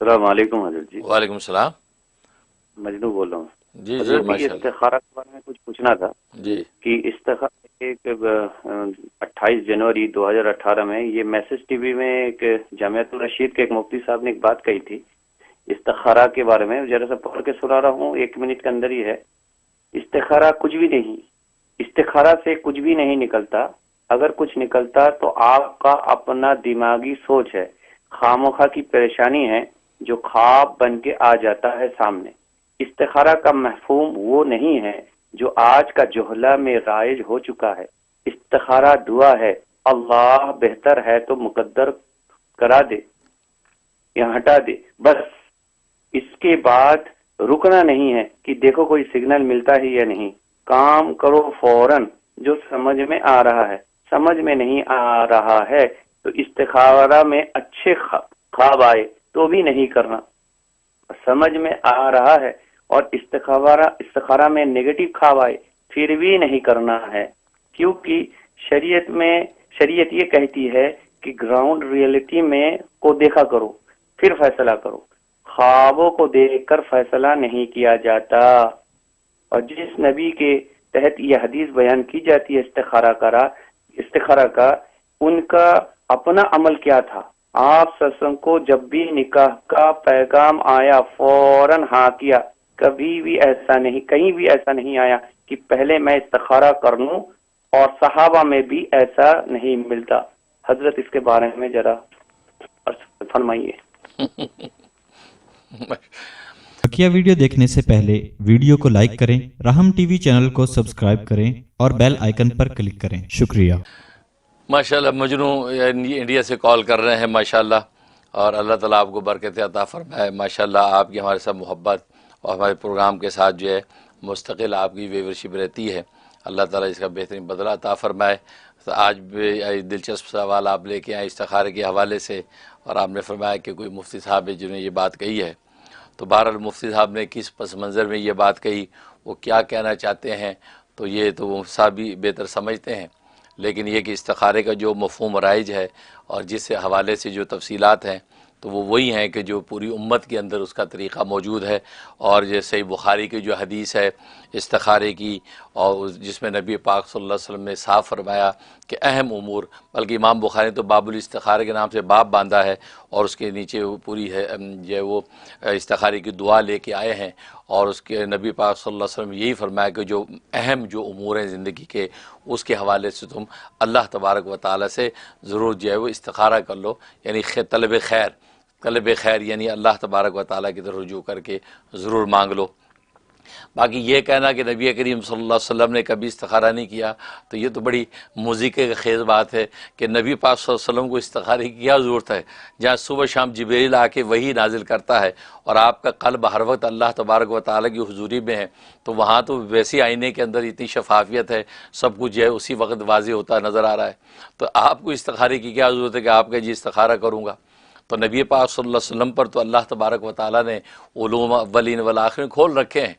अस्सलाम वालेकुम हजरत जी। वालेकुम सलाम। मजनू बोल रहा हूँ। जी जी हजरत जी, माशाल्लाह। इस्तिखारा के बारे में कुछ पूछना था जी कि इस्तिखारा एक 28 जनवरी 2018 में ये मैसेज टीवी में एक जामियातुल रशीद के एक मुफ्ती साहब ने एक बात कही थी इस्तिखारा के बारे में। जरा सा पढ़ के सुना रहा हूँ, 1 मिनट के अंदर ही है। इस्तिखारा कुछ भी नहीं, इस्तिखारा से कुछ भी नहीं निकलता। अगर कुछ निकलता तो आपका अपना दिमागी सोच है, खामोखा की परेशानी है जो ख्वाब बन के आ जाता है सामने। इस्तिखारा का मफहूम वो नहीं है जो आज का जोहला में राइज हो चुका है। इस्तिखारा दुआ है, अल्लाह बेहतर है तो मुकद्दर करा दे या हटा दे, बस। इसके बाद रुकना नहीं है कि देखो कोई सिग्नल मिलता है या नहीं। काम करो फौरन, जो समझ में आ रहा है। समझ में नहीं आ रहा है तो इस्तिखारा में अच्छे ख्वाब आए तो भी नहीं करना। समझ में आ रहा है और इस्तिखारा में नेगेटिव ख्वाब आए फिर भी नहीं करना है, क्योंकि शरीयत ये कहती है कि ग्राउंड रियलिटी में को देखा करो फिर फैसला करो। ख्वाबों को देखकर फैसला नहीं किया जाता। और जिस नबी के तहत यह हदीस बयान की जाती है इस्तिखारा का, उनका अपना अमल क्या था। आप सत्संग को जब भी निकाह का पैगाम आया फौरन हाँ किया। कभी भी ऐसा नहीं, कहीं भी ऐसा नहीं आया कि पहले मैं इस्तिखारा कर लूं, और सहाबा में भी ऐसा नहीं मिलता। हजरत इसके बारे में जरा फरमाइए। बकिया वीडियो देखने से पहले वीडियो को लाइक करें, राहम टीवी चैनल को सब्सक्राइब करें और बेल आइकन पर क्लिक करें। शुक्रिया। माशाल्लाह। मजनू इंडिया से कॉल कर रहे हैं माशाल्लाह, और अल्लाह ताला आपको बरकत अता फरमाए। माशाल्लाह आपकी हमारे साथ मोहब्बत और हमारे प्रोग्राम के साथ जो है मुस्तकिल आपकी व्यूवरशिप रहती है। अल्लाह ताला इसका बेहतरीन बदला अता फरमाए। तो आज भी दिलचस्प सवाल आप लेके आए इस्तिखारे के हवाले से, और आपने फरमाया कि कोई मुफ्ती साहब है जिन्होंने ये बात कही है। तो बहरहाल मुफ्ती साहब ने किस पस मंज़र में ये बात कही, वो क्या कहना चाहते हैं, तो ये तो वो साहब भी बेहतर समझते हैं। लेकिन ये कि इस्तिखारे का जो मफ़हूम राइज है और जिस हवाले से जो तफसीलात हैं, तो वो वही हैं कि जो पूरी उम्मत के अंदर उसका तरीक़ा मौजूद है। और जैसे बुखारी की जो हदीस है इस्तिखारे की, और जिसमें नबी पाक सल्लल्लाहु अलैहि वसल्लम ने साफ़ फरमाया कि अहम उमूर, बल्कि इमाम बुखारी ने तो बाबुल इस्तिखारे के नाम से बाब बांधा है, और उसके नीचे वो पूरी है जो वो इस्तिखारे की दुआ लेके आए हैं। और उसके नबी पाक सल्लल्लाहु अलैहि वसल्लम यही फरमाया कि जो अहम जो उमूर हैं ज़िंदगी के, उसके हवाले से तुम अल्लाह तबारक व तआला से ज़रूर जो है वो इस्तिखारा कर लो, यानी तलब खैर यानी अल्लाह तबारक व तआला की तरफ रुजू करके ज़रूर मांग लो। बाकी ये कहना कि नबी करीम सल्लल्लाहु अलैहि वसल्लम ने कभी इस्तिखारा नहीं किया, तो ये तो बड़ी मुज़ीक़े खेज़ बात है कि नबी पाक सल्लल्लाहु अलैहि वसल्लम को इस्तिखारे की क्या ज़रूरत है, जहाँ सुबह शाम जिब्रील आके वही नाजिल करता है और आपका क़ल्ब हर वक्त अल्लाह तबारक व तआला की हुज़ूरी में है। तो वहाँ तो वैसे आईने के अंदर इतनी शफाफियत है, सब कुछ जो है उसी वक्त वाज़ेह होता नज़र आ रहा है। तो आपको इस्तिखारे की क्या ज़रूरत है कि आप कहें जी इस्तिखारा करूँगा। तो नबी पाक सल्लल्लाहु अलैहि वसल्लम पर तो अल्लाह तबारक व तआला ने उलूम अव्वलीन वल आखिरीन खोल रखे हैं।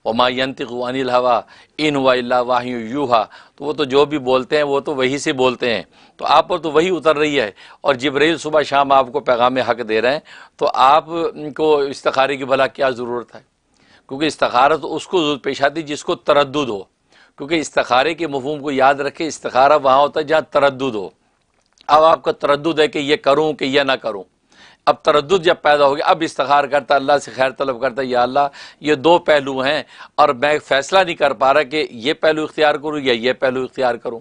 वमा यंतिक़ु अनिल हवा इन हुवा इल्ला वाह्यु यूहा, तो वो तो जो भी बोलते हैं वो तो वही से बोलते हैं। तो आप पर तो वही उतर रही है, और जिब्रील सुबह शाम आपको पैगाम हक दे रहे हैं, तो आपको इस्तिखारे की भला क्या ज़रूरत है। क्योंकि इस्तिखारा तो उसको ज़रूरत पेश आती जिसको तरद्दुद हो। क्योंकि इस्तिखारे के मफ़हूम को याद रखें, इस्तिखारा वहाँ होता है जहाँ तरद्दुद हो। अब आपका तरद्दुद है कि ये करूँ कि यह ना करूँ। अब तरद्दुद जब पैदा हो गया, अब इस्तिखार करता, अल्लाह से खैर तलब करता, या अल्लाह ये दो पहलू हैं और मैं फ़ैसला नहीं कर पा रहा कि ये पहलू इख्तियार करूँ या ये पहलू इख्तियार करूँ।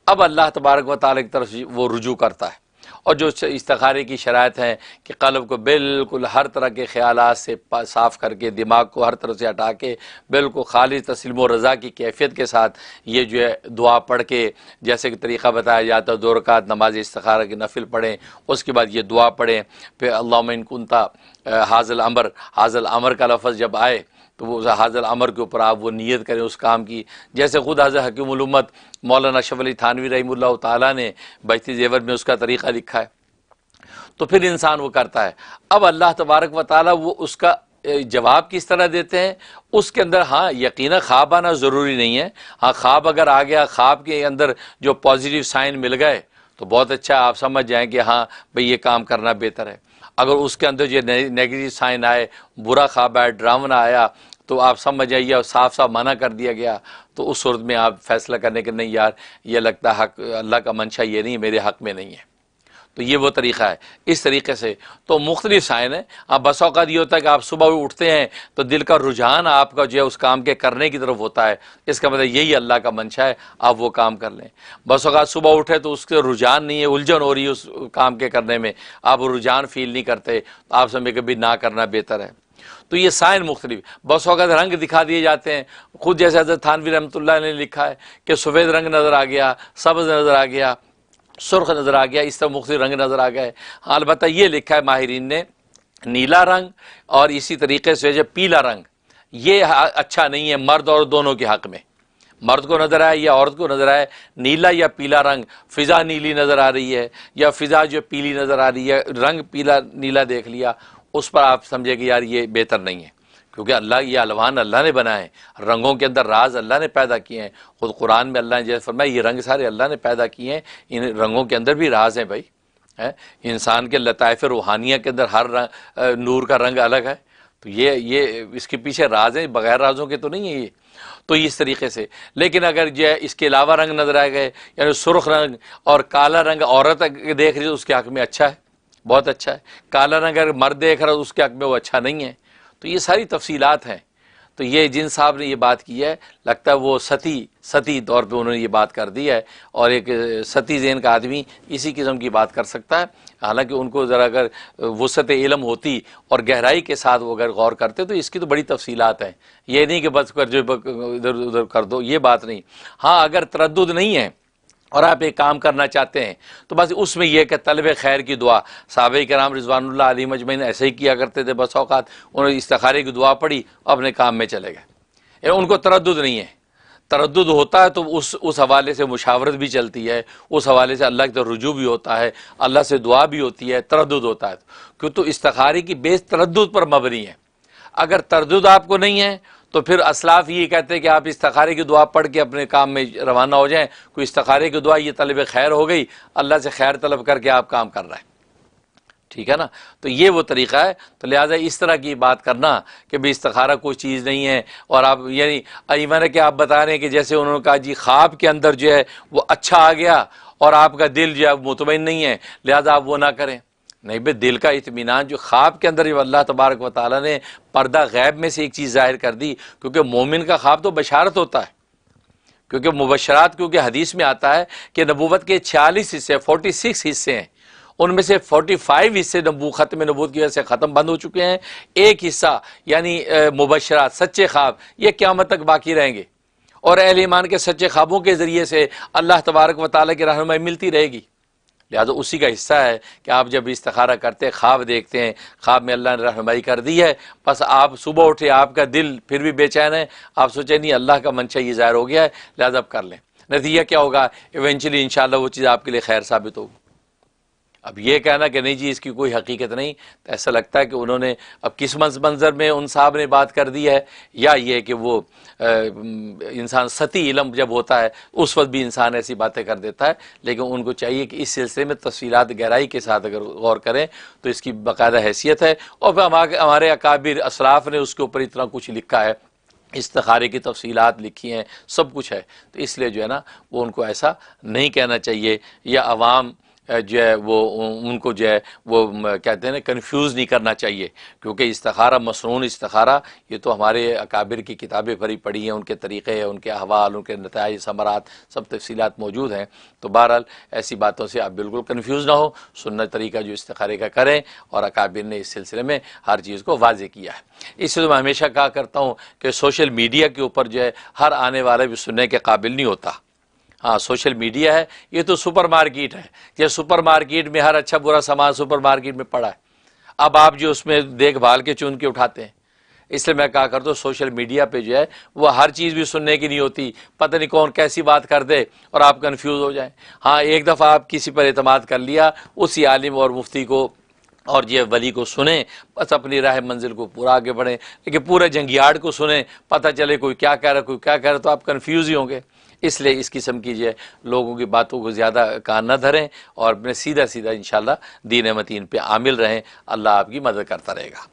अब अल्लाह तबारक व तआला की तरफ वो रुजू करता है। और जो इस्तिखारे की शराइत हैं कि क़ल्ब को बिल्कुल हर तरह के ख़यालात से साफ़ करके, दिमाग को हर तरह से हटा के बिल्कुल खालिस तस्लीम व रज़ा की कैफ़ियत के साथ ये जो है दुआ पढ़ के, जैसे कि तरीक़ा बताया जाता है, 2 रकात नमाज इस्तिखारा की नफिल पढ़ें, उसके बाद ये दुआ पढ़ें। फिर अल्लाहुम्मा इन कुंता हाज़िल अमर का लफ्ज़ जब आए तो वो हाज़िल अमर के ऊपर आप वो नीयत करें उस काम की। जैसे ख़ुद हज़रत हकीमुल उम्मत मौलाना अशरफ अली थानवी रहमतुल्लाह ताला ने बहती ज़ेवर में उसका तरीक़ा लिखा है। तो फिर इंसान वो करता है। अब अल्लाह तबारक व तआला वो उसका जवाब किस तरह देते हैं उसके अंदर, हाँ यकीनन ख्वाब आना ज़रूरी नहीं है। हाँ ख्वाब अगर आ गया, ख्वाब के अंदर जो पॉजिटिव साइन मिल गए तो बहुत अच्छा, आप समझ जाएँ कि हाँ भाई ये काम करना बेहतर है। अगर उसके अंदर जो नेगेटिव साइन आए, बुरा ख्वाब आया, ड्रामना आया, तो आप समझ जाइए और साफ साफ मना कर दिया गया, तो उस सूरत में आप फैसला करने के नहीं यार ये लगता है हक अल्लाह का मंशा ये नहीं, मेरे हक में नहीं है। तो ये वो तरीक़ा है। इस तरीके से तो मुख्तलिफ साइन है। अब बस औक़ात ये होता है कि आप सुबह उठते हैं तो दिल का रुझान आपका जो है उस काम के करने की तरफ होता है, इसका मतलब यही अल्लाह का मंशा है, आप वो काम कर लें। बस औक़ात सुबह उठे तो उसके रुझान नहीं है, उलझन हो रही है उस काम के करने में, आप रुझान फील नहीं करते, तो आप समझे कभी ना करना बेहतर है। तो ये साइन मुख्तलिफ, बस वक़्त रंग दिखा दिए जाते हैं। खुद जैसे हज़रत थानवी रहमतुल्लाह ने लिखा है कि सफ़ेद रंग नज़र आ गया, सब्ज़ नज़र आ गया, सुर्ख नज़र आ गया, इस तरह मुख्तलिफ रंग नज़र आ गए। हाँ, अलबत्ता ये लिखा है माहिरीन ने, नीला रंग और इसी तरीके से जो पीला रंग, ये अच्छा नहीं है मर्द और दोनों के हक़ में। मर्द को नज़र आए या औरत को नज़र आए नीला या पीला रंग, फ़िज़ा नीली नज़र आ रही है या फ़िज़ा जो पीली नज़र आ रही है, रंग पीला नीला देख लिया, उस पर आप समझे कि यार ये बेहतर नहीं है, क्योंकि अल्लाह ये अलवान अल्लाह ने बनाए, रंगों के अंदर राज अल्लाह ने पैदा किए हैं। खुद कुरान में अल्लाह ने जैसे फरमाया ये रंग सारे अल्लाह ने पैदा किए हैं, इन रंगों के अंदर भी राज हैं भाई, है इंसान के लताइफ रूहानिया के अंदर हर रंग, नूर का रंग अलग है, तो ये इसके पीछे राज हैं, बगैर राजों के तो नहीं है ये। तो इस तरीके से, लेकिन अगर जो है इसके अलावा रंग नजर आ गए, यानी सुर्ख रंग और काला रंग औरत देख रही है उसके हक़ में अच्छा है, बहुत अच्छा है। काला रंग अगर मर्द देख रहा है उसके हक़ में वो अच्छा नहीं है। तो ये सारी तफसीलात हैं। तो ये जिन साहब ने ये बात की है, लगता है वो सती तौर पे उन्होंने ये बात कर दी है, और एक सती ज़हन का आदमी इसी किस्म की बात कर सकता है। हालांकि उनको ज़रा अगर वुसअत इल्म होती और गहराई के साथ वो अगर गौर करते तो इसकी तो बड़ी तफसीलात हैं। ये नहीं कि बस कर जो इधर उधर कर दो, ये बात नहीं। हाँ, अगर तरद्दुद नहीं है और आप एक काम करना चाहते हैं तो बस उसमें यह कि तलब खैर की दुआ, साहबे कराम रिज़वानुल्लाह अलैहिम अजमईन ऐसे ही किया करते थे। बस औक़ात उन्होंने इस्तिखारे की दुआ पढ़ी, अपने काम में चले गए, उनको तरद्दुद नहीं है। तरद्दुद होता है तो उस हवाले से मुशावरत भी चलती है, उस हवाले से अल्लाह की तरफ रुजू भी होता है, अल्लाह से दुआ भी होती है, तरद्दुद होता है, क्यों तो इस्तिखारे की बेस तरद्दुद पर मबनी है। अगर तरद्दुद आपको नहीं है तो फिर असलाफ ये कहते हैं कि आप इस्तिखारे की दुआ पढ़ के अपने काम में रवाना हो जाएं। कोई इस्तिखारे की दुआ ये तलब खैर हो गई, अल्लाह से खैर तलब करके आप काम कर रहे हैं, ठीक है ना। तो ये वो तरीक़ा है। तो लिहाजा इस तरह की बात करना कि भाई इस्तिखारा कोई चीज़ नहीं है, और आप यानी ईमान के आप बता रहे हैं कि जैसे उन्होंने कहा जी ख्वाब के अंदर जो है वो अच्छा आ गया और आपका दिल जो है मुतमईन नहीं है, लिहाजा आप वो ना करें। नहीं भाई, दिल का इत्मीनान जो ख्वाब के अंदर अल्लाह तबारक व तआला ने पर्दा गैब में से एक चीज़ जाहिर कर दी, क्योंकि मोमिन का ख्वाब तो बशारत होता है, क्योंकि मुबशरात, क्योंकि हदीस में आता है कि नबूवत के 46 हिस्से 46 हिस्से हैं, उनमें से 45 हिस्से ख़त्म नबूवत की वजह से ख़त्म बंद हो चुके हैं। एक हिस्सा यानी मुबशरात सच्चे ख्वाब ये क़यामत तक बाकी रहेंगे, और अहले ईमान के सच्चे ख्वाबों के ज़रिए से अल्लाह तबारक व तआला की रहनुमाई मिलती रहेगी। लिहाजा उसी का हिस्सा है कि आप जब इस्तिखारा करते हैं, ख्वाब देखते हैं, ख्वाब में अल्लाह ने रहनुमाई कर दी है, बस आप सुबह उठे आपका दिल फिर भी बेचैन है, आप सोचें नहीं अल्लाह का मंशा ये ज़ाहिर हो गया है, लिहाजा अब कर लें। नतीजा क्या होगा, इवेंचुअली इंशाअल्लाह वो चीज़ आपके लिए खैर साबित होगी। अब ये कहना कि नहीं जी इसकी कोई हकीकत नहीं, तो ऐसा लगता है कि उन्होंने अब किस मंजर में उन साहब ने बात कर दी है, या ये कि वो इंसान सती इल्म जब होता है उस वक्त भी इंसान ऐसी बातें कर देता है। लेकिन उनको चाहिए कि इस सिलसिले में तफसीलात गहराई के साथ अगर गौर करें तो इसकी बाकायदा हैसियत है, और फिर हमारे अकाबिर असलाफ ने उसके ऊपर इतना कुछ लिखा है, इस्तिखारे की तफसीलात लिखी हैं, सब कुछ है। तो इसलिए जो है ना वो उनको ऐसा नहीं कहना चाहिए, या अवाम जो है वो उनको जो है वो कहते हैं ना कन्फ्यूज़ नहीं करना चाहिए, क्योंकि इस्तिखारा मसनून इस्तिखारा ये तो हमारे अकाबिर की किताबें भरी पड़ी हैं, उनके तरीक़े हैं, उनके अहवाल, उनके नताइज समरात सब तफसीलात मौजूद हैं। तो बहरहाल ऐसी बातों से आप बिल्कुल कन्फ्यूज़ ना हो, सुन्नत तरीका जो इस्तिखारे का करें, और अकाबिर ने इस सिलसिले में हर चीज़ को वाज़ेह किया है। इसलिए तो मैं हमेशा कहा करता हूँ कि सोशल मीडिया के ऊपर जो है हर आने वाला भी सुनने के काबिल नहीं होता। हाँ, सोशल मीडिया है, ये तो सुपर मार्केट है, ये सुपर मार्केट में हर अच्छा बुरा सामान सुपर मार्केट में पड़ा है, अब आप जो उसमें देखभाल के चुन के उठाते हैं। इसलिए मैं कहा करता हूँ सोशल मीडिया पे जो है वो हर चीज़ भी सुनने की नहीं होती, पता नहीं कौन कैसी बात कर दे और आप कन्फ्यूज़ हो जाएं। हाँ, एक दफ़ा आप किसी पर एतमाद कर लिया, उसी आलिम और मुफ्ती को और ये वली को सुने, बस अपनी राह मंजिल को पूरा आगे बढ़ें। लेकिन पूरे जंगियाड़ को सुने, पता चले कोई क्या कह रहा है कोई क्या कह रहा है, तो आप कन्फ्यूज़ ही होंगे। इसलिए इस किस्म की जो है लोगों की बातों को ज़्यादा कान न धरें और अपने सीधा सीधा इंशाल्लाह दीन मतीन पे आमिल रहें। अल्लाह आपकी मदद करता रहेगा।